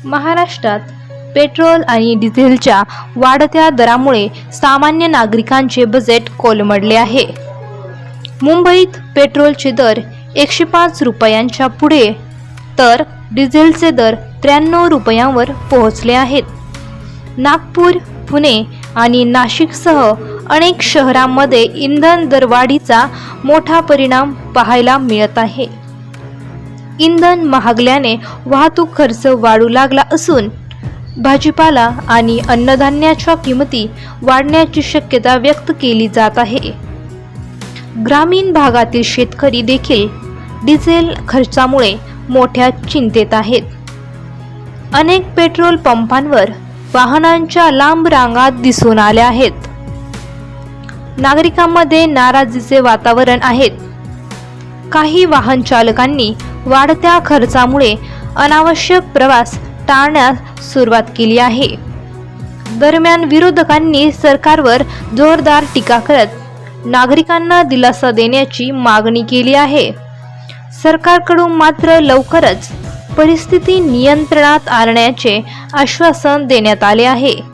महाराष्ट्रात पेट्रोल आणि डिझेलच्या वाढत्या दरामुळे सामान्य नागरिकांचे बजेट कोलमडले आहे. मुंबईत पेट्रोलचे दर 105 रुपयांच्या पुढे तर डिझेलचे दर 93 रुपयांवर पोहोचले आहेत. नागपूर, पुणे आणि नाशिकसह अनेक शहरांमध्ये इंधन दरवाढीचा मोठा परिणाम पाहायला मिळत आहे. इंधन महागल्याने वाहतूक खर्च वाढू लागला असून भाजीपाला आणि अन्नधान्याच्या किमती वाढण्याची शक्यता व्यक्त केली जात आहे. ग्रामीण भागातील शेतकरी देखील डिझेल खर्चामुळे मोठ्या चिंतेत आहेत. अनेक पेट्रोल पंपांवर वाहनांच्या लांब रांगा दिसून आल्या आहेत. नागरिकांमध्ये नाराजीचे वातावरण आहे. काही वाहन चालकांनी वाढत्या खर्चामुळे अनावश्यक प्रवास टाळण्यास सुरुवात केली आहे. दरम्यान विरोधकांनी सरकारवर जोरदार टीका करत नागरिकांना दिलासा देण्याची मागणी केली आहे. सरकारकडून मात्र लवकरच परिस्थिती नियंत्रणात आणण्याचे आश्वासन देण्यात आले आहे.